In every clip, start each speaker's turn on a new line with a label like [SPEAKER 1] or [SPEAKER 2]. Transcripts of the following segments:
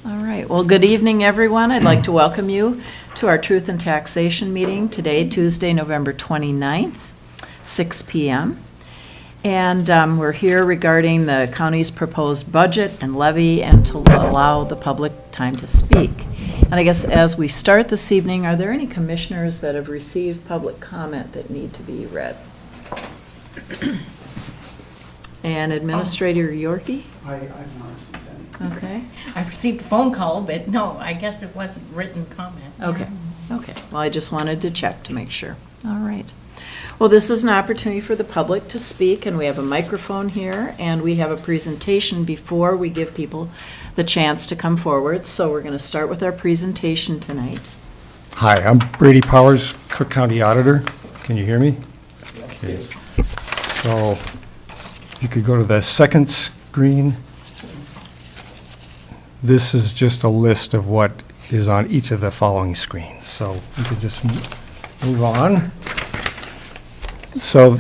[SPEAKER 1] All right, well, good evening, everyone. I'd like to welcome you to our Truth and Taxation meeting today, Tuesday, November 29th, 6 p.m. And we're here regarding the county's proposed budget and levy and to allow the public time to speak. And I guess as we start this evening, are there any commissioners that have received public comment that need to be read? And Administrator Yorkie?
[SPEAKER 2] I've not received any.
[SPEAKER 1] Okay.
[SPEAKER 3] I received a phone call, but no, I guess it wasn't written comment.
[SPEAKER 1] Okay, okay. Well, I just wanted to check to make sure. All right. Well, this is an opportunity for the public to speak, and we have a microphone here, and we have a presentation before we give people the chance to come forward. So we're going to start with our presentation tonight.
[SPEAKER 4] Hi, I'm Brady Powers, Cook County Auditor. Can you hear me? Okay. So if you could go to the second screen. This is just a list of what is on each of the following screens. So we could just move on. So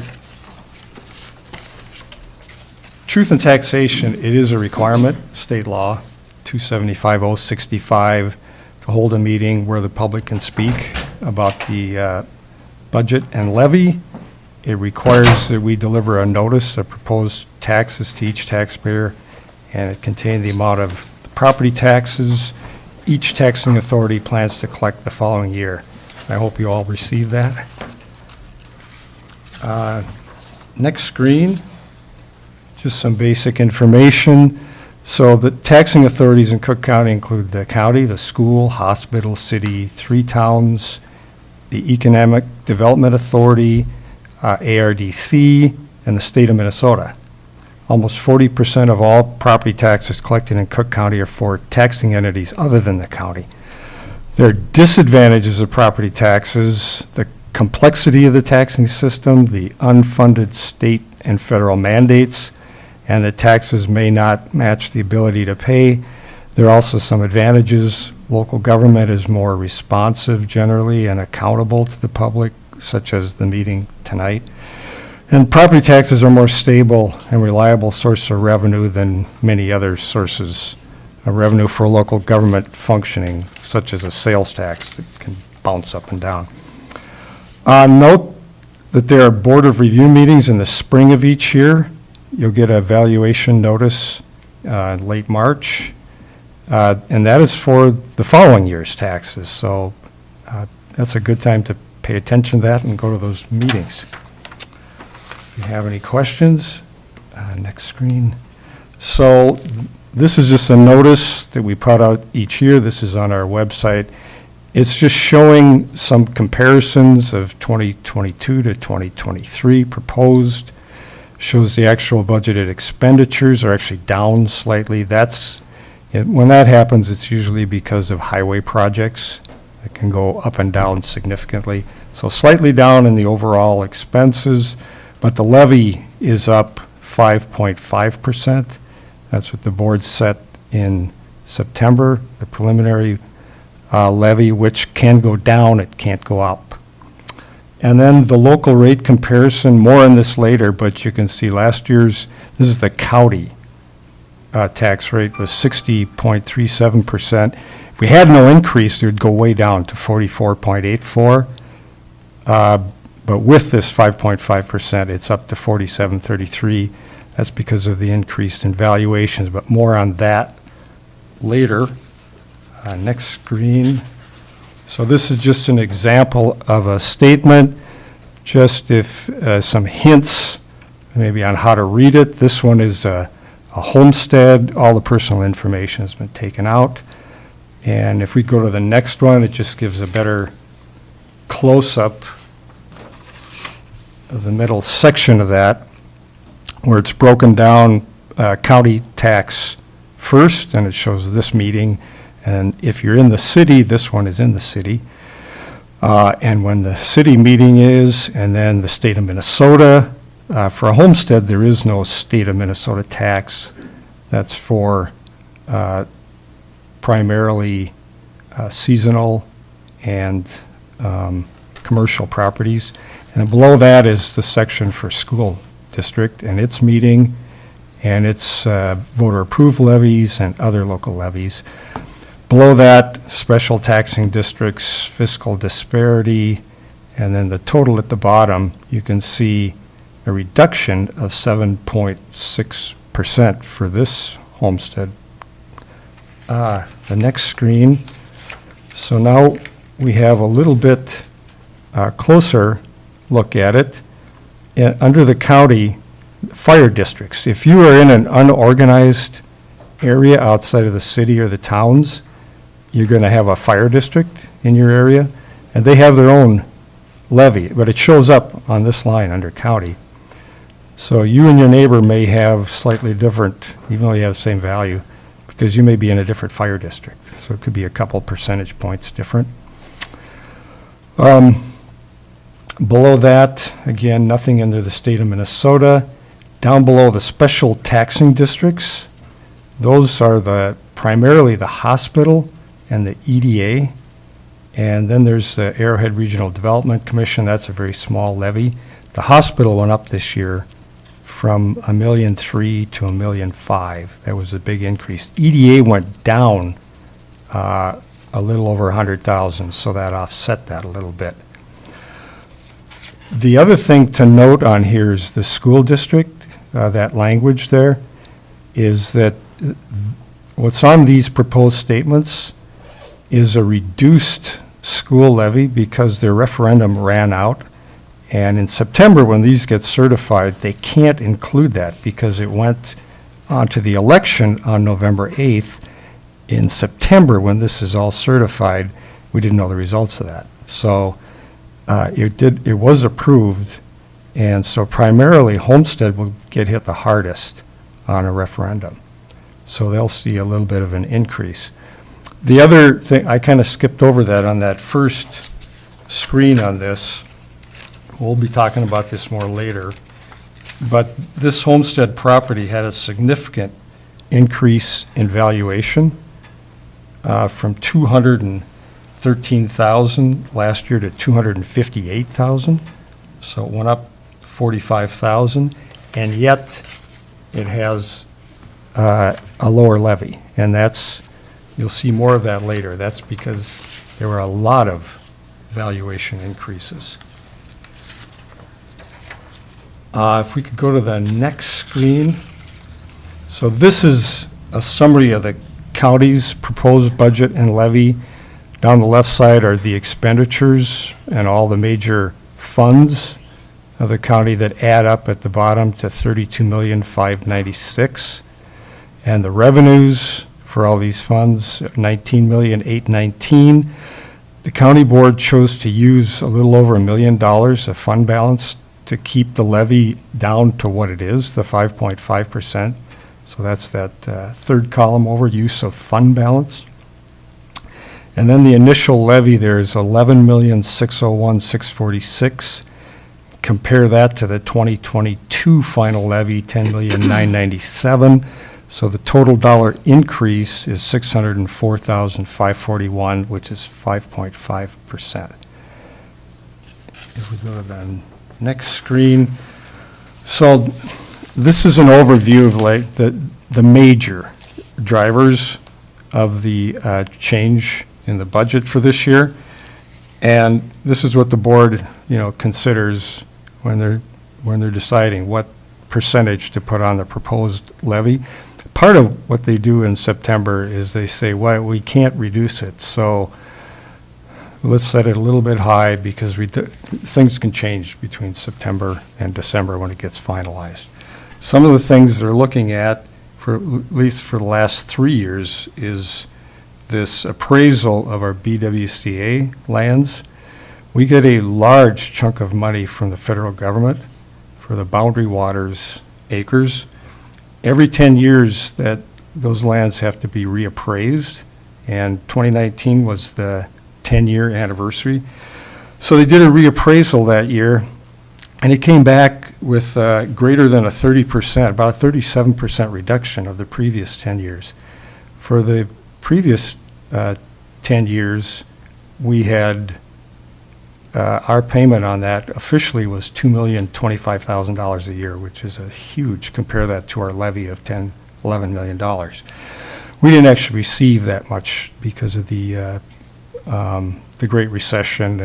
[SPEAKER 4] Truth and Taxation, it is a requirement, state law, 275-065, to hold a meeting where the public can speak about the budget and levy. It requires that we deliver a notice of proposed taxes to each taxpayer, and it contains the amount of property taxes each taxing authority plans to collect the following year. I hope you all received that. Next screen, just some basic information. So the taxing authorities in Cook County include the county, the school, hospital, city, 3 towns, the Economic Development Authority, ARDC, and the state of Minnesota. Almost 40% of all property taxes collected in Cook County are for taxing entities other than the county. There are disadvantages of property taxes: the complexity of the taxing system, the unfunded state and federal mandates, and that taxes may not match the ability to pay. There are also some advantages. Local government is more responsive generally and accountable to the public, such as the meeting tonight. And property taxes are more stable and reliable source of revenue than many other sources of revenue for local government functioning, such as a sales tax that can bounce up and down. Note that there are Board of Review meetings in the spring of each year. You'll get a valuation notice in late March, and that is for the following year's taxes. So that's a good time to pay attention to that and go to those meetings. If you have any questions, next screen. So this is just a notice that we put out each year. This is on our website. It's just showing some comparisons of 2022 to 2023 proposed. Shows the actual budgeted expenditures are actually down slightly. When that happens, it's usually because of highway projects that can go up and down significantly. So slightly down in the overall expenses, but the levy is up 5.5%. That's what the board set in September, the preliminary levy, which can go down, it can't go up. And then the local rate comparison, more on this later, but you can see last year's, this is the county tax rate, was 60.37%. If we had no increase, it would go way down to 44.84. But with this 5.5%, it's up to 47.33. That's because of the increase in valuations, but more on that later. Next screen. So this is just an example of a statement, just if some hints maybe on how to read it. This one is a homestead. All the personal information has been taken out. And if we go to the next one, it just gives a better close-up of the middle section of that, where it's broken down county tax first, and it shows this meeting. And if you're in the city, this one is in the city. And when the city meeting is, and then the state of Minnesota. For a homestead, there is no state of Minnesota tax. That's for primarily seasonal and commercial properties. And below that is the section for school district and its meeting and its voter approved levies and other local levies. Below that, special taxing districts, fiscal disparity, and then the total at the bottom, you can see a reduction of 7.6% for this homestead. The next screen. So now we have a little bit closer look at it. Under the county, fire districts. If you are in an unorganized area outside of the city or the towns, you're going to have a fire district in your area, and they have their own levy, but it shows up on this line under county. So you and your neighbor may have slightly different, even though you have the same value, because you may be in a different fire district. So it could be a couple percentage points different. Below that, again, nothing under the state of Minnesota. Down below, the special taxing districts, those are primarily the hospital and the EDA. And then there's the Arrowhead Regional Development Commission. That's a very small levy. The hospital went up this year from $1.3 million to $1.5 million. That was a big increase. EDA went down a little over 100,000, so that offset that a little bit. The other thing to note on here is the school district, that language there, is that what's on these proposed statements is a reduced school levy because their referendum ran out. And in September, when these get certified, they can't include that because it went on to the election on November 8th. In September, when this is all certified, we didn't know the results of that. So it was approved, and so primarily Homestead will get hit the hardest on a referendum. So they'll see a little bit of an increase. The other thing, I kind of skipped over that on that first screen on this. We'll be talking about this more later. But this homestead property had a significant increase in valuation from $213,000 last year to $258,000. So it went up $45,000, and yet it has a lower levy. And you'll see more of that later. That's because there were a lot of valuation increases. If we could go to the next screen. So this is a summary of the county's proposed budget and levy. Down the left side are the expenditures and all the major funds of the county that add up at the bottom to $32,596,000. And the revenues for all these funds, $19,819,000. The county board chose to use a little over $1 million of fund balance to keep the levy down to what it is, the 5.5%. So that's that third column over, use of fund balance. And then the initial levy there is $11,601,646. Compare that to the 2022 final levy, $10,997,000. So the total dollar increase is $604,541, which is 5.5%. If we go to the next screen. So this is an overview of like the major drivers of the change in the budget for this year. And this is what the board, considers when they're deciding what percentage to put on the proposed levy. Part of what they do in September is they say, well, we can't reduce it, so let's set it a little bit high because things can change between September and December when it gets finalized. Some of the things they're looking at, at least for the last 3 years, is this appraisal of our BWCA lands. We get a large chunk of money from the federal government for the boundary waters acres. Every 10 years that those lands have to be reappraised, and 2019 was the 10-year anniversary. So they did a reappraisal that year, and it came back with greater than a 30%, about a 37% reduction of the previous 10 years. For the previous 10 years, we had our payment on that officially was $2,025,000 a year, which is a huge, compare that to our levy of $11 million. We didn't actually receive that much because of the Great Recession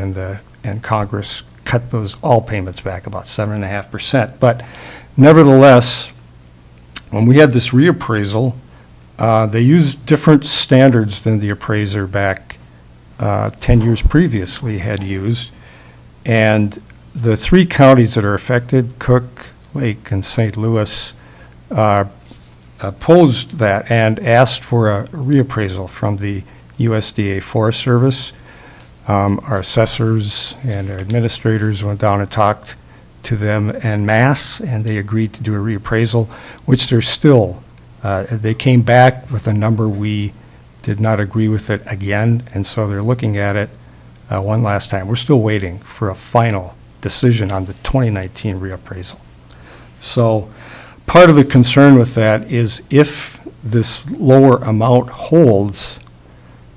[SPEAKER 4] and Congress cut those all payments back about 7.5%. But nevertheless, when we had this reappraisal, they used different standards than the appraiser back 10 years previously had used. And the three counties that are affected, Cook, Lake, and St. Louis, opposed that and asked for a reappraisal from the USDA Forest Service. Our assessors and our administrators went down and talked to them en masse, and they agreed to do a reappraisal, which they're still, they came back with a number we did not agree with it again, and so they're looking at it one last time. We're still waiting for a final decision on the 2019 reappraisal. So part of the concern with that is if this lower amount holds,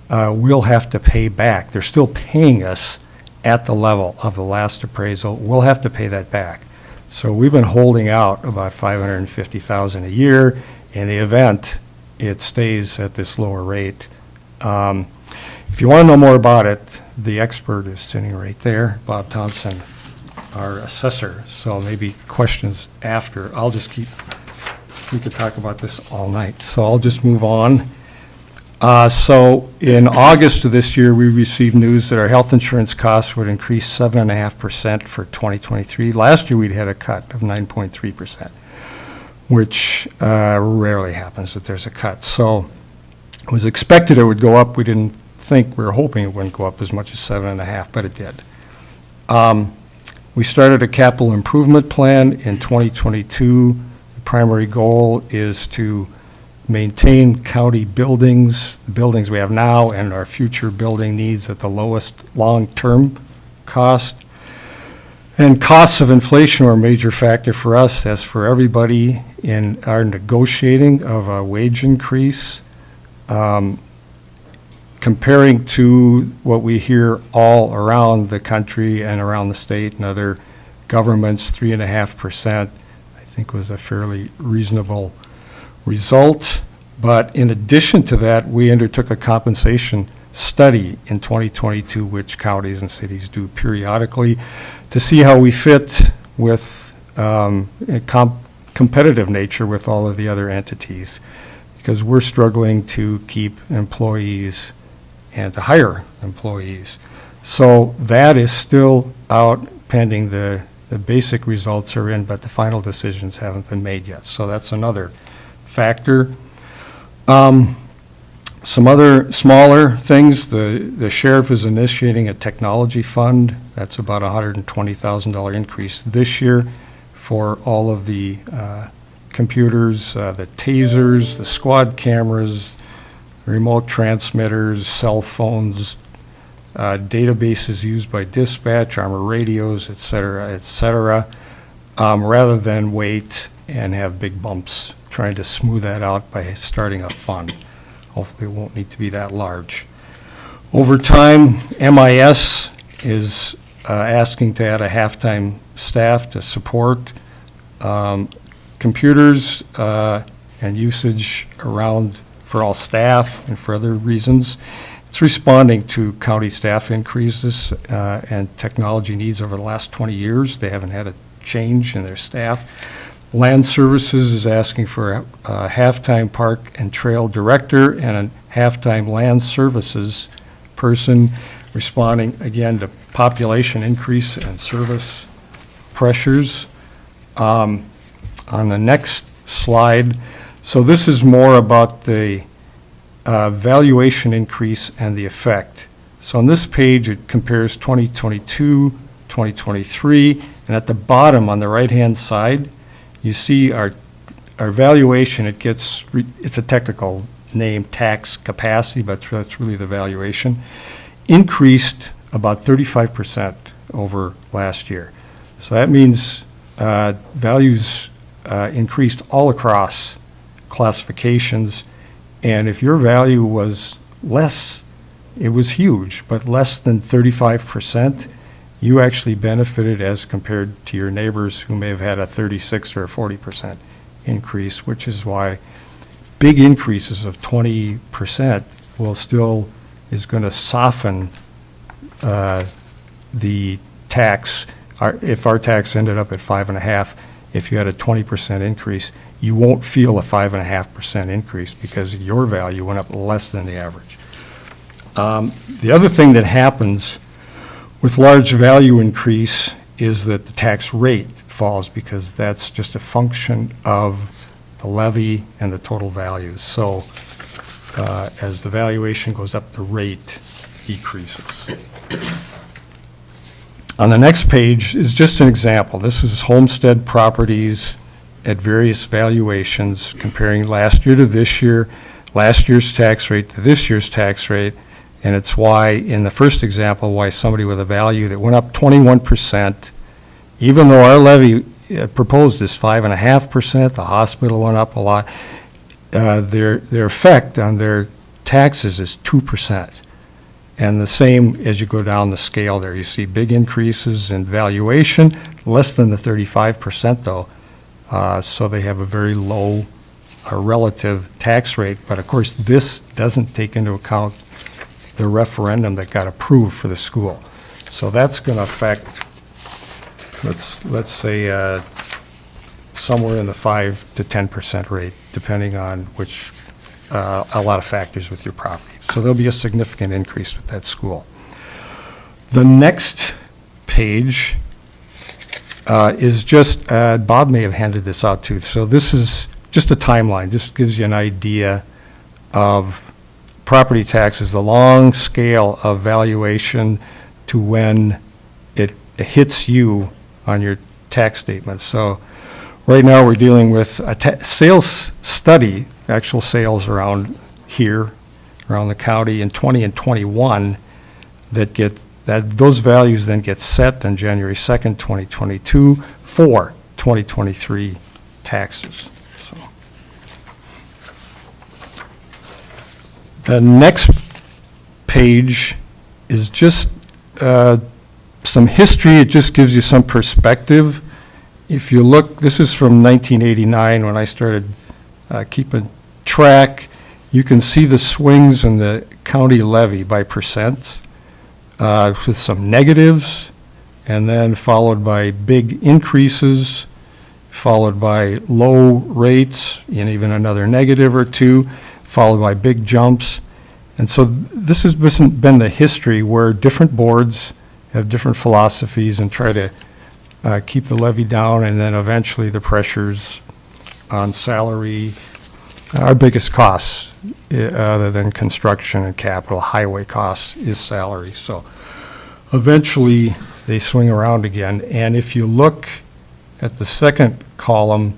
[SPEAKER 4] we'll have to pay back. They're still paying us at the level of the last appraisal. We'll have to pay that back. So we've been holding out about $550,000 a year. In the event it stays at this lower rate. If you want to know more about it, the expert is sitting right there, Bob Thompson, our assessor. So maybe questions after. I'll just keep, we could talk about this all night. So I'll just move on. So in August of this year, we received news that our health insurance costs would increase 7.5% for 2023. Last year, we'd had a cut of 9.3%, which rarely happens that there's a cut. So it was expected it would go up. We didn't think, we were hoping it wouldn't go up as much as 7.5%, but it did. We started a capital improvement plan in 2022. The primary goal is to maintain county buildings, the buildings we have now and our future building needs at the lowest long-term cost. And costs of inflation are a major factor for us, as for everybody, in our negotiating of a wage increase. Comparing to what we hear all around the country and around the state and other governments, 3.5%, I think was a fairly reasonable result. But in addition to that, we undertook a compensation study in 2022, which counties and cities do periodically, to see how we fit with a competitive nature with all of the other entities, because we're struggling to keep employees and to hire employees. So that is still out pending. The basic results are in, but the final decisions haven't been made yet. So that's another factor. Some other smaller things, the sheriff is initiating a technology fund. That's about $120,000 increase this year for all of the computers, the tasers, the squad cameras, remote transmitters, cell phones, databases used by dispatch, armor radios, et cetera, rather than wait and have big bumps, trying to smooth that out by starting a fund. Hopefully it won't need to be that large. Over time, MIS is asking to add a half-time staff to support computers and usage around for all staff and for other reasons. It's responding to county staff increases and technology needs over the last 20 years. They haven't had a change in their staff. Land Services is asking for a half-time park and trail director and a half-time land services person, responding again to population increase and service pressures. On the next slide, so this is more about the valuation increase and the effect. So on this page, it compares 2022, 2023, and at the bottom on the right-hand side, you see our valuation. It's a technical name, tax capacity, but that's really the valuation, increased about 35% over last year. So that means values increased all across classifications, and if your value was less, it was huge, but less than 35%, you actually benefited as compared to your neighbors who may have had a 36 or a 40% increase, which is why big increases of 20% is going to soften the tax. If our tax ended up at 5.5, if you had a 20% increase, you won't feel a 5.5% increase because your value went up less than the average. The other thing that happens with large value increase is that the tax rate falls because that's just a function of the levy and the total values. So as the valuation goes up, the rate decreases. On the next page is just an example. This is homestead properties at various valuations, comparing last year to this year, last year's tax rate to this year's tax rate, and it's why, in the first example, why somebody with a value that went up 21%, even though our levy proposed is 5.5%, the hospital went up a lot, their effect on their taxes is 2%. And the same as you go down the scale there. You see big increases in valuation, less than the 35% though. So they have a very low relative tax rate. But of course, this doesn't take into account the referendum that got approved for the school. So that's going to affect, let's say, somewhere in the 5 to 10% rate, depending on which, a lot of factors with your property. So there'll be a significant increase with that school. The next page is just, Bob may have handed this out too. So this is just a timeline, just gives you an idea of property taxes, the long scale of valuation to when it hits you on your tax statement. So right now we're dealing with a sales study, actual sales around here, around the county in 20 and 21 those values then get set on January 2nd, 2022 for 2023 taxes. So. The next page is just some history. It just gives you some perspective. If you look, this is from 1989 when I started keeping track. You can see the swings in the county levy by percent with some negatives, and then followed by big increases, followed by low rates, and even another negative or two, followed by big jumps. And so this has been the history where different boards have different philosophies and try to keep the levy down, and then eventually the pressures on salary. Our biggest costs, other than construction and capital, highway costs, is salary. So eventually they swing around again. And if you look at the second column,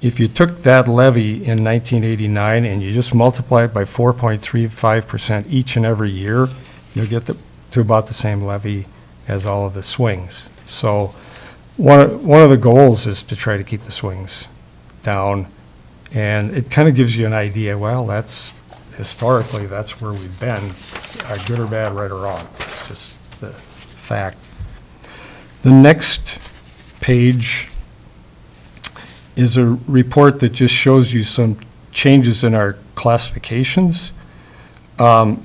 [SPEAKER 4] if you took that levy in 1989 and you just multiply it by 4.35% each and every year, you'll get to about the same levy as all of the swings. So one of the goals is to try to keep the swings down. And it kind of gives you an idea, well, historically, that's where we've been, good or bad, right or wrong. It's just the fact. The next page is a report that just shows you some changes in our classifications. The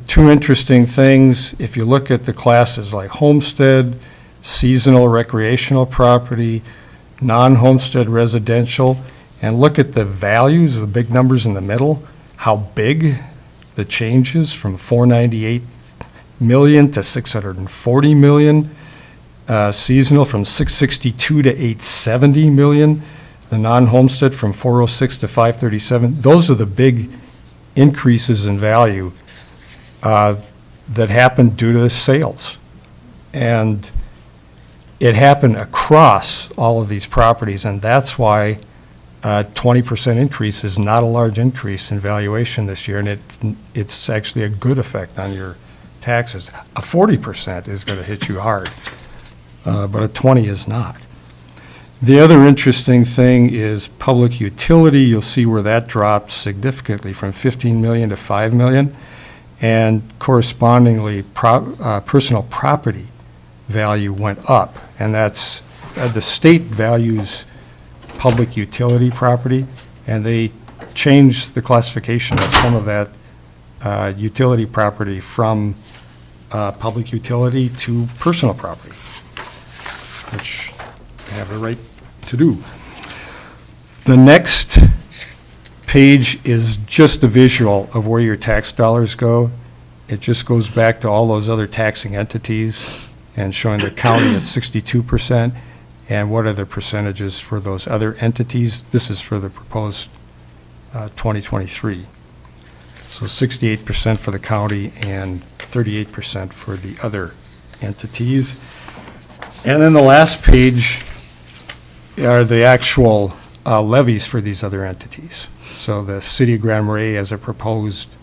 [SPEAKER 4] two interesting things, if you look at the classes like homestead, seasonal recreational property, non-homestead residential, and look at the values, the big numbers in the middle, how big the changes from 498 million to 640 million. Seasonal from 662 to 870 million. The non-homestead from 406 to 537. Those are the big increases in value that happened due to sales. And it happened across all of these properties, and that's why 20% increase is not a large increase in valuation this year, and it's actually a good effect on your taxes. A 40% is going to hit you hard, but a 20 is not. The other interesting thing is public utility. You'll see where that dropped significantly from 15 million to 5 million, and correspondingly personal property value went up, and that's the state values public utility property, And they changed the classification of some of that utility property from public utility to personal property, which they have the right to do. The next page is just a visual of where your tax dollars go. It just goes back to all those other taxing entities and showing the county at 62%, and what are the percentages for those other entities. This is for the proposed 2023. So 68% for the county and 38% for the other entities. And then the last page are the actual levies for these other entities. So the city of Grand Marais has a proposed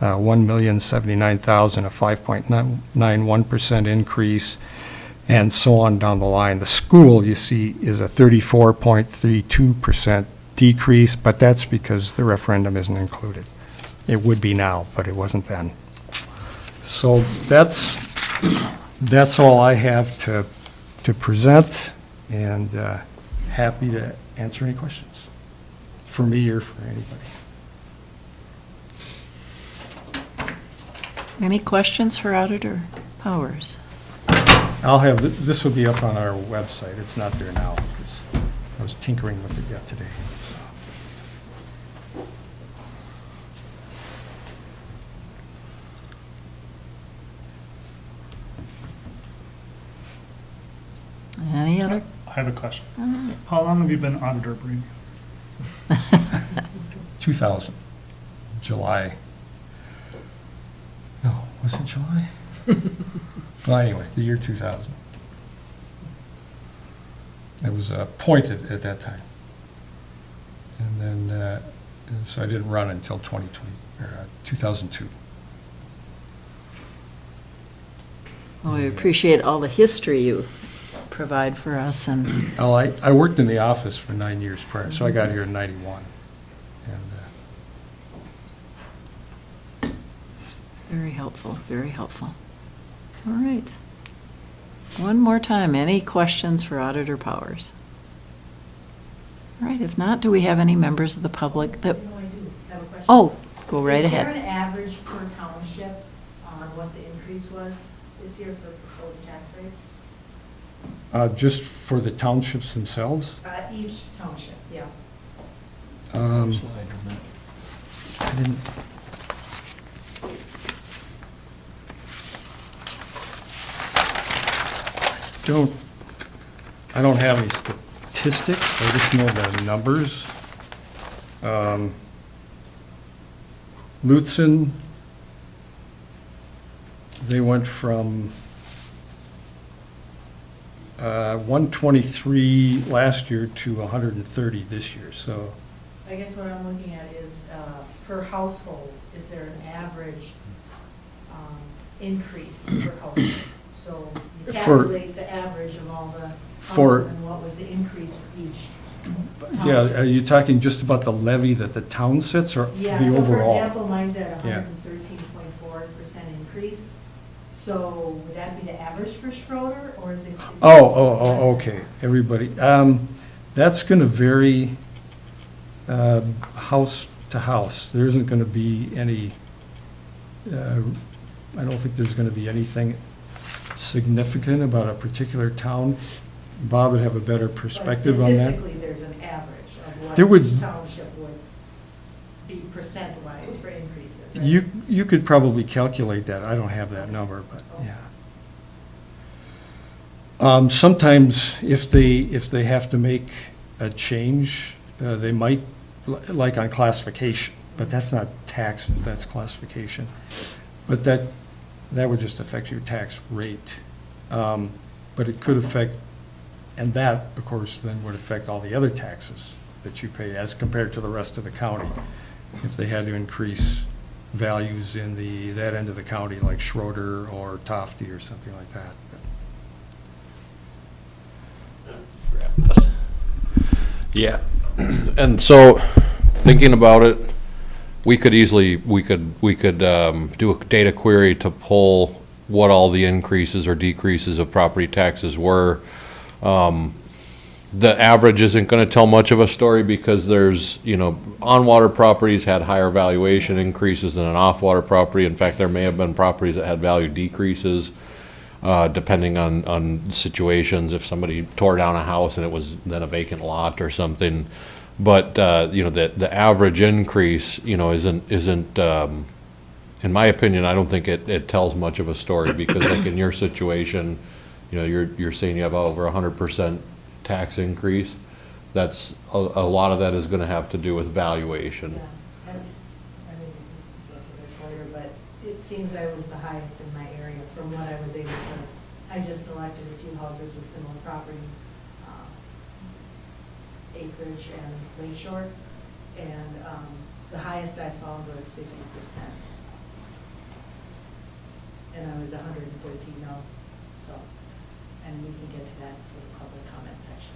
[SPEAKER 4] $1,079,000, a 5.91% increase, and so on down the line. The school, you see, is a 34.32% decrease, but that's because the referendum isn't included. It would be now, but it wasn't then. So that's all I have to present, and happy to answer any questions for me or for anybody.
[SPEAKER 1] Any questions for Auditor Powers?
[SPEAKER 4] I'll have, this will be up on our website. It's not there now because I was tinkering with it yet today.
[SPEAKER 1] Any other?
[SPEAKER 2] I have a question. How long have you been auditor, Bree?
[SPEAKER 4] 2000, July. No, was it July? Well, anyway, the year 2000. I was appointed at that time. And then, so I didn't run until 2002.
[SPEAKER 1] Well, we appreciate all the history you provide for us, and
[SPEAKER 4] Well, I worked in the office for 9 years prior, so I got here in 91. And
[SPEAKER 1] very helpful, very helpful. All right. One more time, any questions for Auditor Powers? All right, if not, do we have any members of the public that,
[SPEAKER 5] No, I do have a question.
[SPEAKER 1] oh, go right ahead.
[SPEAKER 5] Is there an average per township on what the increase was this year for proposed tax rates?
[SPEAKER 4] just for the townships themselves,
[SPEAKER 5] Each township, yeah.
[SPEAKER 4] I didn't. I don't have any statistics, I just know the numbers. Lutzen, they went from 123 last year to 130 this year, so.
[SPEAKER 5] I guess what I'm looking at is per household, is there an average increase per household? So you calculate the average of all the houses and what was the increase for each
[SPEAKER 4] Yeah,
[SPEAKER 5] township?
[SPEAKER 4] are you talking just about the levy that the town sets, or
[SPEAKER 5] Yeah,
[SPEAKER 4] the
[SPEAKER 5] so for
[SPEAKER 4] overall?
[SPEAKER 5] example, mine's at
[SPEAKER 4] Yeah.
[SPEAKER 5] 113.4% increase. So would that be the average for Schroeder, or is it?
[SPEAKER 4] Okay, everybody. That's going to vary house to house. There isn't going to be any, I don't think there's going to be anything significant about a particular town. Bob would have a better perspective on that.
[SPEAKER 5] But statistically, there's an average of
[SPEAKER 4] There
[SPEAKER 5] what
[SPEAKER 4] would-
[SPEAKER 5] each township would be percent-wise for increases, right?
[SPEAKER 4] You could probably calculate that. I don't have that number, but yeah. Sometimes if they have to make a change, they might, like on classification, but that's not taxes, that's classification. But that would just affect your tax rate. But it could affect, and that, of course, then would affect all the other taxes that you pay as compared to the rest of the county. If they had to increase values in that end of the county, like Schroeder or Tofty or something like that.
[SPEAKER 6] Yeah, and so, thinking about it, we could easily, we could do a data query to pull what all the increases or decreases of property taxes were. the average isn't gonna tell much of a story because there's, on-water properties had higher valuation increases than an off-water property. In fact, there may have been properties that had value decreases, depending on situations, if somebody tore down a house and it was then a vacant lot or something. But, the average increase, isn't, in my opinion, I don't think it tells much of a story because like in your situation, you're saying you have over 100% tax increase. That's, a lot of that is gonna have to do with valuation.
[SPEAKER 5] Yeah, and, I mean, we can get to this later, but it seems I was the highest in my area from what I was able to, I just selected a few houses with similar property, acreage and lakeshore, and, the highest I found was 50%. And I was 113 now, so, and we can get to that for the public comment section.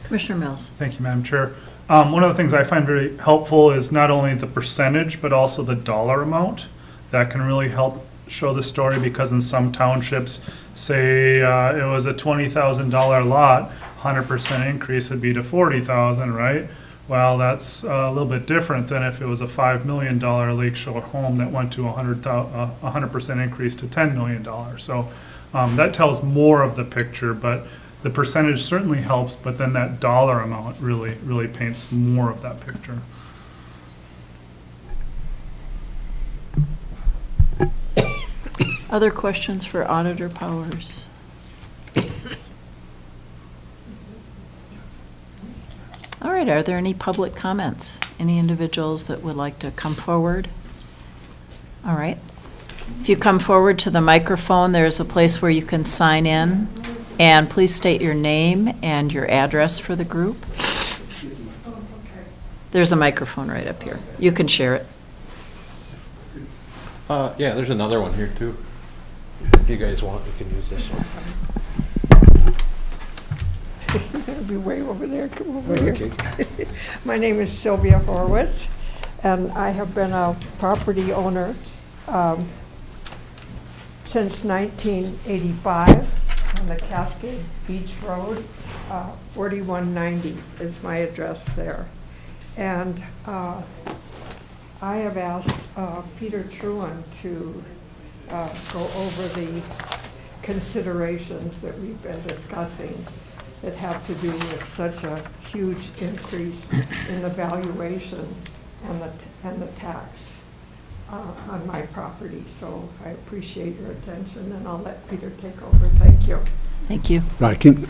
[SPEAKER 1] Commissioner Mills.
[SPEAKER 2] Thank you, Madam Chair. One of the things I find very helpful is not only the percentage, but also the dollar amount. That can really help show the story, because in some townships, say it was a $20,000 lot, 100% increase would be to $40,000, right? Well, that's a little bit different than if it was a $5 million lakeshore home that went to 100% increase to $10 million. So that tells more of the picture, but the percentage certainly helps, but then that dollar amount really paints more of that picture.
[SPEAKER 1] Other questions for Auditor Powers? All right, are there any public comments? Any individuals that would like to come forward? All right. If you come forward to the microphone, there's a place where you can sign in, and please state your name and your address for the group. There's a microphone right up here. You can share it.
[SPEAKER 6] Yeah, there's another one here too. If you guys want, you can use this one.
[SPEAKER 7] You're gonna be way over there, come over here. My name is Sylvia Horwitz, and I have been a property owner since 1985 on the Cascade Beach Road. 4190 is my address there. And I have asked Peter Truan to go over the considerations that we've been discussing that have to do with such a huge increase in the valuation and the tax on my property. So I appreciate your attention, and I'll let Peter take over. Thank you.
[SPEAKER 1] Thank you.
[SPEAKER 8] Right, can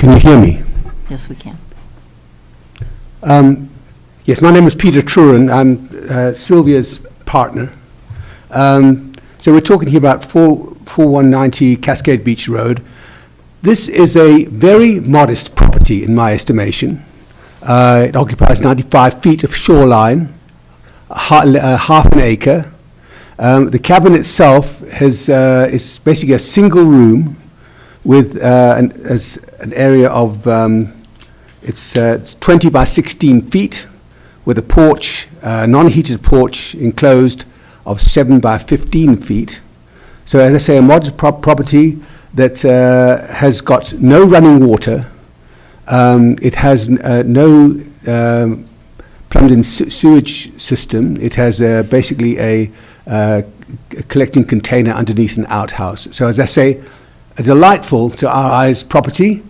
[SPEAKER 8] you hear me?
[SPEAKER 1] Yes, we can.
[SPEAKER 8] Yes, my name is Peter Truran. I'm Sylvia's partner. So we're talking here about 4190 Cascade Beach Road. This is a very modest property in my estimation. It occupies 95 feet of shoreline, half an acre. The cabin itself is basically a single room with an area of, it's 20 by 16 feet with a porch, non-heated porch enclosed of 7 by 15 feet. So as I say, a modest property that has got no running water. It has no plumbed-in sewage system. It has basically a collecting container underneath an outhouse. So as I say, a delightful to our eyes property,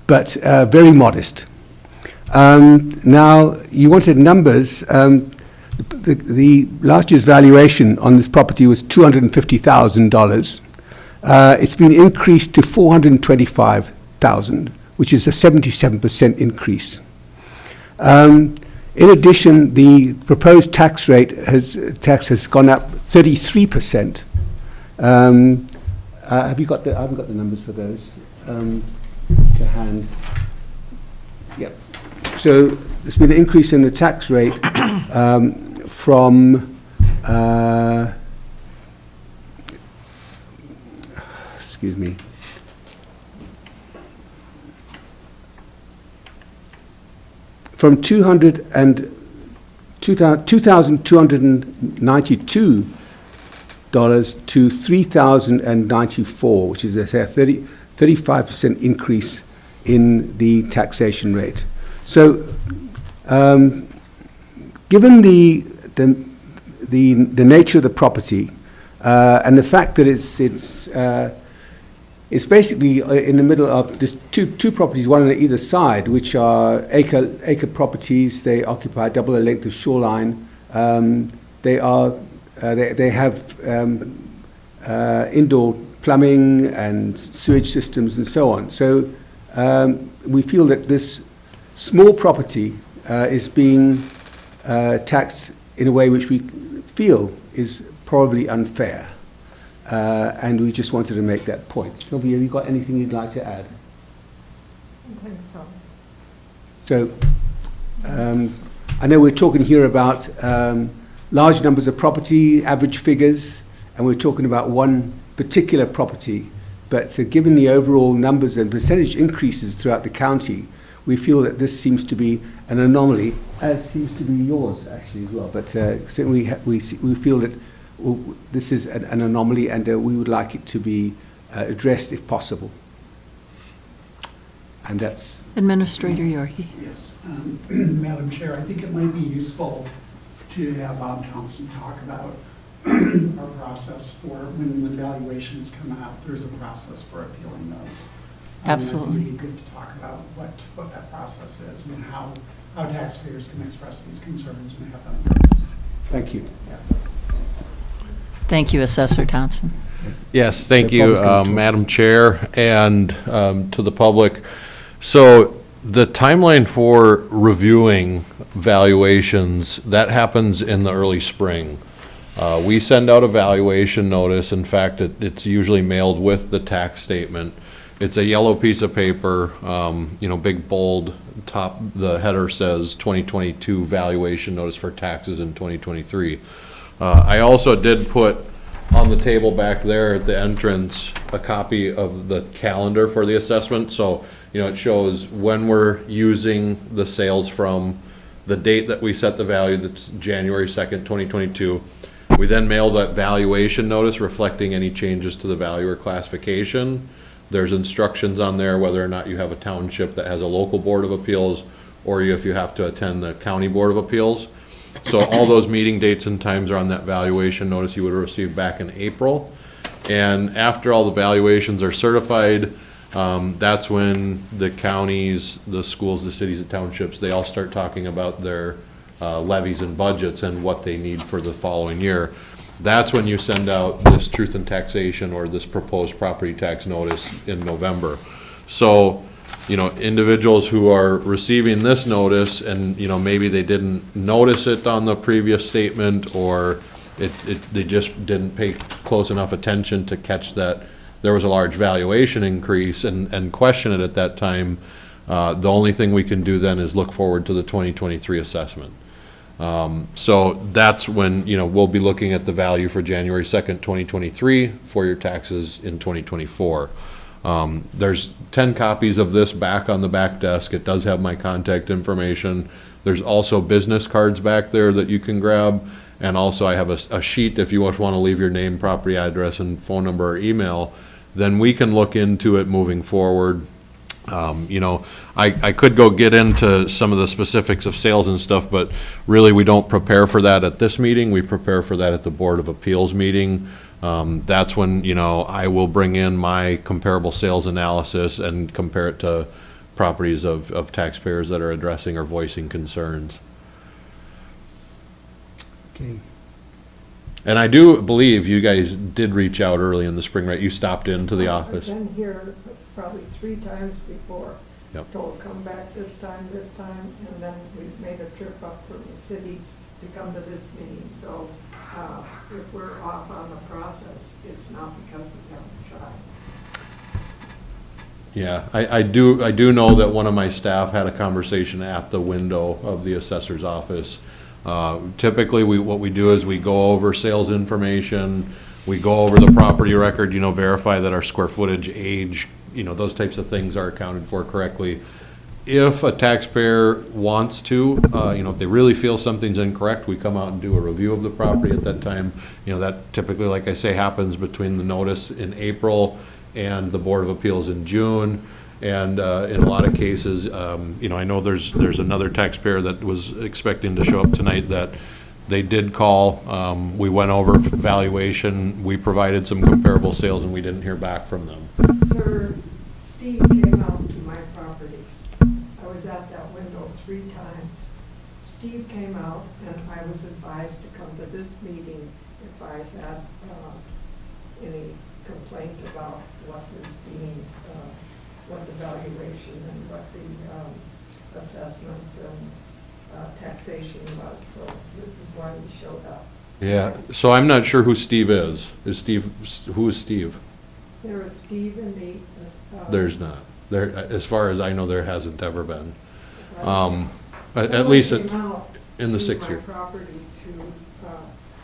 [SPEAKER 8] but very modest. Now, you wanted numbers. The last year's valuation on this property was $250,000. It's been increased to $425,000, which is a 77% increase. In addition, the proposed tax has gone up 33%. Have you got I haven't got the numbers for those to hand. Yep. So there's been an increase in the tax rate from excuse me. From $2,292 to $3,094, which is, I say, a 35% increase in the taxation rate. So, given the nature of the property and the fact that it's basically in the middle of there's two properties, one on either side, which are acre properties. They occupy double the length of shoreline. They have indoor plumbing and sewage systems and so on. So we feel that this small property is being taxed in a way which we feel is probably unfair. And we just wanted to make that point. Sylvia, have you got anything you'd like to add?
[SPEAKER 7] I think so.
[SPEAKER 8] So I know we're talking here about large numbers of property, average figures, and we're talking about one particular property. But so given the overall numbers and percentage increases throughout the county, we feel that this seems to be an anomaly, as seems to be yours actually as well. But certainly we feel that this is an anomaly, and we would like it to be addressed if possible. And that's...
[SPEAKER 1] Administrator Yorkie.
[SPEAKER 9] Yes. Madam Chair, I think it might be useful to have Bob Thompson talk about our process for when the valuations come out. There's a process for appealing those.
[SPEAKER 1] Absolutely.
[SPEAKER 9] I think it'd be good to talk about what that process is and how taxpayers can express these concerns and have them addressed.
[SPEAKER 8] Thank you.
[SPEAKER 9] Yeah.
[SPEAKER 1] Thank you, Assessor Thompson.
[SPEAKER 6] Yes, thank
[SPEAKER 8] The
[SPEAKER 6] you,
[SPEAKER 8] public's gonna talk.
[SPEAKER 6] Madam Chair, and to the public. So the timeline for reviewing valuations, that happens in the early spring. We send out a valuation notice. In fact, it's usually mailed with the tax statement. It's a yellow piece of paper, big bold top, the header says 2022 valuation notice for taxes in 2023. I also did put on the table back there at the entrance a copy of the calendar for the assessment. So, it shows when we're using the sales from the date that we set the value, that's January 2nd, 2022. We then mail that valuation notice reflecting any changes to the value or classification. There's instructions on there whether or not you have a township that has a local board of appeals or if you have to attend the county board of appeals. So all those meeting dates and times are on that valuation notice you would have received back in April. And after all the valuations are certified, that's when the counties, the schools, the cities, the townships, they all start talking about their levies and budgets and what they need for the following year. That's when you send out this truth in taxation or this proposed property tax notice in November. So, individuals who are receiving this notice and, maybe they didn't notice it on the previous statement, or they just didn't pay close enough attention to catch that there was a large valuation increase and question it at that time. The only thing we can do then is look forward to the 2023 assessment. So that's when, we'll be looking at the value for January 2nd, 2023 for your taxes in 2024. There's 10 copies of this back on the back desk. It does have my contact information. There's also business cards back there that you can grab. And also I have a sheet if you want to leave your name, property address, and phone number or email, then we can look into it moving forward. I could go get into some of the specifics of sales and stuff, but really we don't prepare for that at this meeting. We prepare for that at the Board of Appeals meeting. That's when, I will bring in my comparable sales analysis and compare it to properties of taxpayers that are addressing or voicing concerns.
[SPEAKER 8] Okay.
[SPEAKER 6] And I do believe you guys did reach out early in the spring, right? You stopped into the office.
[SPEAKER 7] I've been here probably 3 times before.
[SPEAKER 6] Yep.
[SPEAKER 7] Told come back this time, and then we've made a trip up from the cities to come to this meeting. So if we're off on the process, it's not because we haven't tried.
[SPEAKER 6] Yeah, I do know that one of my staff had a conversation at the window of the assessor's office. Typically, what we do is we go over sales information, we go over the property record, verify that our square footage, age, those types of things are accounted for correctly. If a taxpayer wants to, if they really feel something's incorrect, we come out and do a review of the property at that time. That typically, like I say, happens between the notice in April and the Board of Appeals in June. And in a lot of cases, you know, I know there's another taxpayer that was expecting to show up tonight that they did call. We went over valuation. We provided some comparable sales, and we didn't hear back from them.
[SPEAKER 7] Sir, Steve came out to my property. I was at that window 3 times. Steve came out, and I was advised to come to this meeting if I had any complaint about what was being, what the valuation and what the assessment and taxation was. So this is why we showed up.
[SPEAKER 6] Yeah, so I'm not sure who Steve is. Who is Steve?
[SPEAKER 7] There is Steve in the.
[SPEAKER 6] There's not. There, as far as I know, there hasn't ever been.
[SPEAKER 7] Someone
[SPEAKER 6] At least
[SPEAKER 7] came out
[SPEAKER 6] in the
[SPEAKER 7] to
[SPEAKER 6] 6
[SPEAKER 7] my
[SPEAKER 6] year.
[SPEAKER 7] property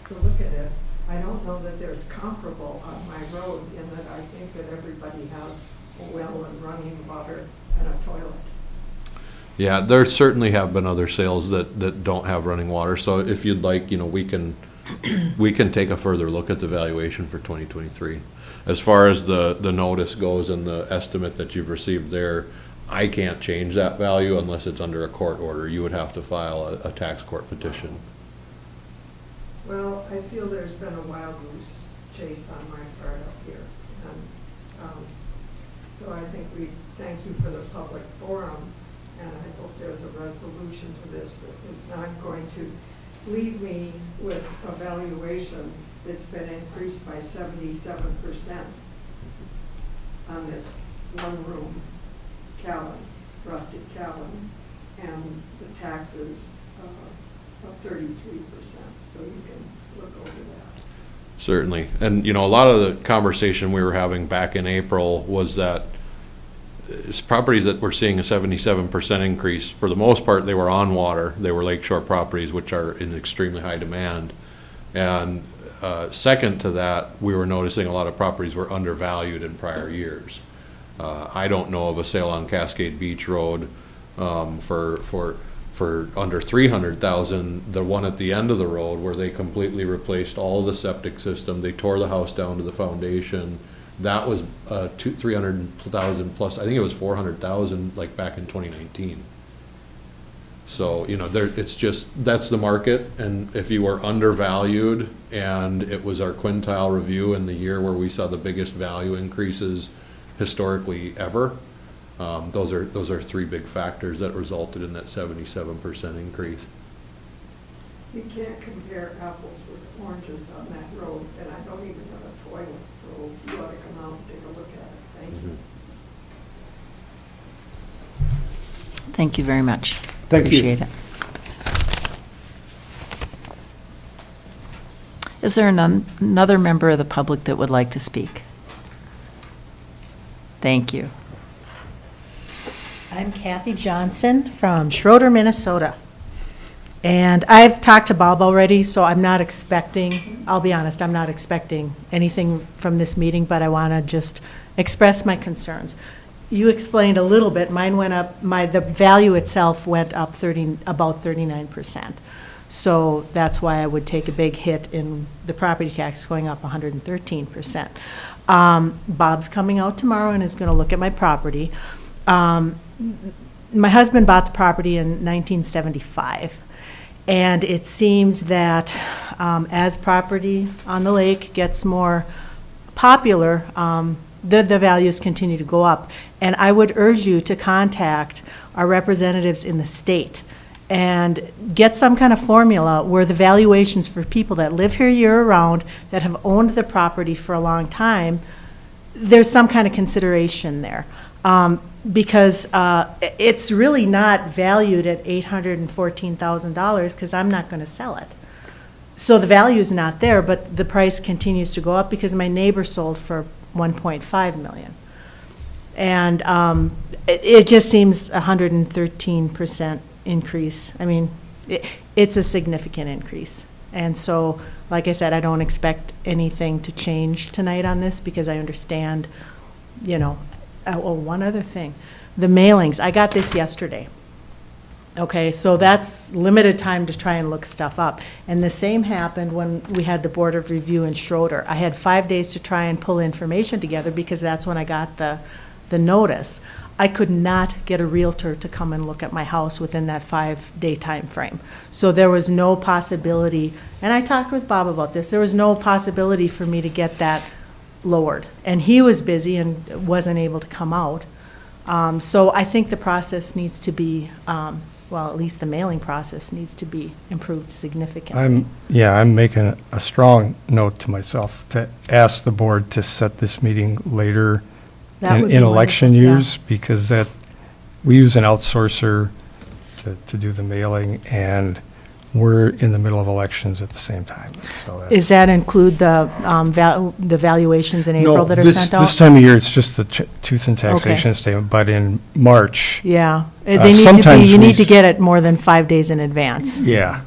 [SPEAKER 7] to look at it. I don't know that there's comparable on my road in that I think that everybody has a well and running water and a toilet.
[SPEAKER 6] Yeah, there certainly have been other sales that don't have running water. So if you'd like, you know, we can take a further look at the valuation for 2023. As far as the notice goes and the estimate that you've received there, I can't change that value unless it's under a court order. You would have to file a tax court petition.
[SPEAKER 7] Well, I feel there's been a wild goose chase on my part up here. And so I think we thank you for the public forum, and I hope there's a resolution to this that is not going to leave me with a valuation that's been increased by 77% on this one-room cabin, rustic cabin, and the taxes of 33%. So you can look over that.
[SPEAKER 6] Certainly. And, you know, a lot of the conversation we were having back in April was that it's properties that were seeing a 77% increase, for the most part, they were on water. They were lakeshore properties, which are in extremely high demand. And second to that, we were noticing a lot of properties were undervalued in prior years. I don't know of a sale on Cascade Beach Road for under 300,000. The one at the end of the road where they completely replaced all of the septic system. They tore the house down to the foundation. That was 300,000 plus. I think it was 400,000 like back in 2019. So, you know, it's just, that's the market. And if you were undervalued and it was our quintile review in the year where we saw the biggest value increases historically ever, those are 3 big factors that resulted in that 77% increase.
[SPEAKER 7] You can't compare apples with oranges on that road, and I don't even have a toilet, so you ought to come out and take a look at it. Thank you.
[SPEAKER 1] Thank you very much.
[SPEAKER 8] Thank you.
[SPEAKER 1] Appreciate it. Is there another member of the public that would like to speak? Thank you.
[SPEAKER 10] I'm Kathy Johnson from Schroeder, Minnesota. And I've talked to Bob already, so I'm not expecting, I'll be honest, I'm not expecting anything from this meeting, but I want to just express my concerns. You explained a little bit, mine went up, the value itself went up about 39%. So that's why I would take a big hit in the property tax going up 113%. Bob's coming out tomorrow and is going to look at my property. My husband bought the property in 1975, and it seems that as property on the lake gets more popular, the values continue to go up. And I would urge you to contact our representatives in the state and get some kind of formula where the valuations for people that live here year-round, that have owned the property for a long time, there's some kind of consideration there. Because it's really not valued at $814,000 because I'm not going to sell it. So the value is not there, but the price continues to go up because my neighbor sold for $1.5 million. And it just seems 113% increase. I mean, it's a significant increase. And so, like I said, I don't expect anything to change tonight on this because I understand, you know. Oh, one other thing, the mailings. I got this yesterday. Okay, so that's limited time to try and look stuff up. And the same happened when we had the Board of Review in Schroeder. I had 5 days to try and pull information together because that's when I got the notice. I could not get a Realtor to come and look at my house within that 5-day time frame. So there was no possibility, and I talked with Bob about this, there was no possibility for me to get that lowered. And he was busy and wasn't able to come out. So I think the process needs to be, well, at least the mailing process needs to be improved significantly.
[SPEAKER 4] I'm making a strong note to myself to ask the board to set this meeting later
[SPEAKER 10] That would
[SPEAKER 4] in
[SPEAKER 10] be
[SPEAKER 4] election
[SPEAKER 10] wonderful, yeah.
[SPEAKER 4] years, because we use an outsourcer to do the mailing, and we're in the middle of elections at the same time, so that's.
[SPEAKER 10] Does that include the valuations in April that are sent out?
[SPEAKER 4] No, this time of year, it's just the truth and taxation statement, but in March,
[SPEAKER 10] Yeah,
[SPEAKER 4] sometimes
[SPEAKER 10] you
[SPEAKER 4] we
[SPEAKER 10] need to get it more than 5 days in advance,
[SPEAKER 4] yeah.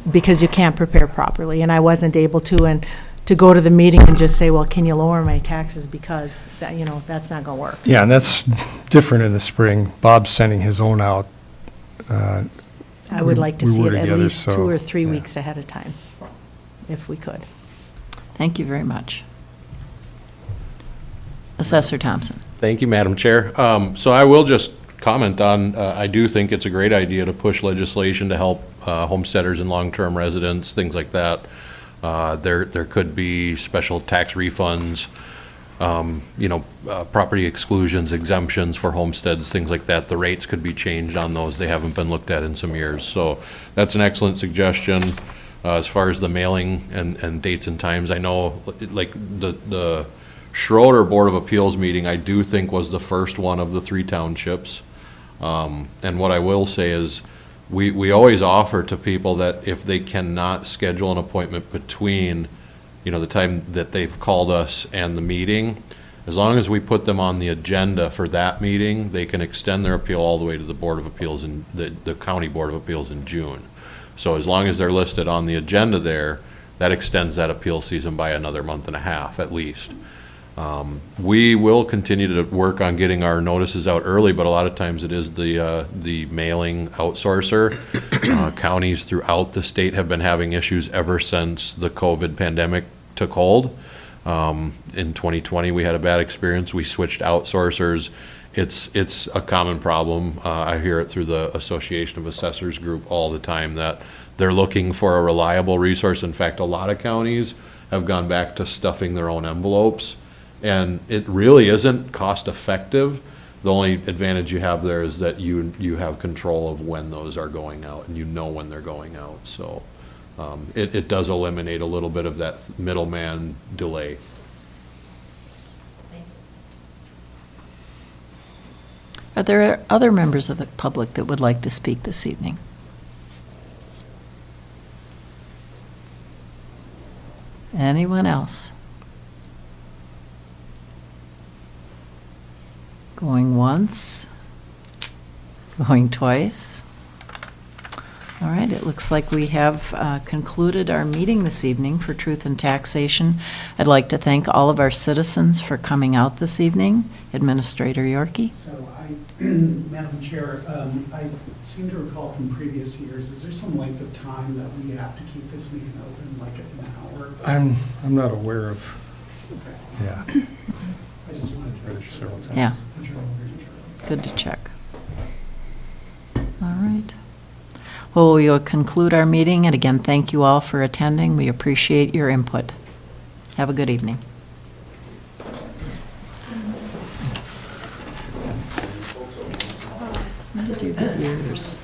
[SPEAKER 10] because you can't prepare properly, and I wasn't able to, and to go to the meeting and just say, well, can you lower my taxes, because, that, that's not gonna work.
[SPEAKER 4] Yeah, and that's different in the spring. Bob's sending his own out.
[SPEAKER 10] I would like to
[SPEAKER 4] we
[SPEAKER 10] see
[SPEAKER 4] were
[SPEAKER 10] it at
[SPEAKER 4] together,
[SPEAKER 10] least 2
[SPEAKER 4] so,
[SPEAKER 10] or 3
[SPEAKER 4] yeah.
[SPEAKER 10] weeks ahead of time, if we could.
[SPEAKER 1] Thank you very much. Assessor Thompson.
[SPEAKER 6] Thank you, Madam Chair. So I will just comment on, I do think it's a great idea to push legislation to help homesteaders and long-term residents, things like that. There could be special tax refunds, property exclusions, exemptions for homesteads, things like that. The rates could be changed on those. They haven't been looked at in some years. So that's an excellent suggestion. As far as the mailing and dates and times, I know, like, the Schroeder Board of Appeals meeting, I do think was the first one of the 3 townships. And what I will say is, we always offer to people that if they cannot schedule an appointment between, the time that they've called us and the meeting, as long as we put them on the agenda for that meeting, they can extend their appeal all the way to the Board of Appeals in the County Board of Appeals in June. So as long as they're listed on the agenda there, that extends that appeal season by another month and a half at least. We will continue to work on getting our notices out early, but a lot of times it is the mailing outsourcer. Counties throughout the state have been having issues ever since the COVID pandemic took hold. In 2020, we had a bad experience. We switched outsourcers. It's a common problem. I hear it through the Association of Assessors group all the time that they're looking for a reliable resource. In fact, a lot of counties have gone back to stuffing their own envelopes. And it really isn't cost effective. The only advantage you have there is that you have control of when those are going out, and you know when they're going out. So it does eliminate a little bit of that middleman delay.
[SPEAKER 1] Are there other members of the public that would like to speak this evening? Anyone else? Going once, going twice. All right, it looks like we have concluded our meeting this evening for Truth and Taxation. I'd like to thank all of our citizens for coming out this evening. Administrator Yorkie.
[SPEAKER 9] So Madam Chair, I seem to recall from previous years, is there some length of time that we have to keep this meeting open, like an hour?
[SPEAKER 4] I'm not aware of,
[SPEAKER 9] Okay.
[SPEAKER 4] yeah.
[SPEAKER 9] I just wanted to make sure.
[SPEAKER 1] Yeah,
[SPEAKER 9] Sure.
[SPEAKER 1] good to check. All right. Well, we will conclude our meeting, and again, thank you all for attending. We appreciate your input. Have a good evening. When did you get yours?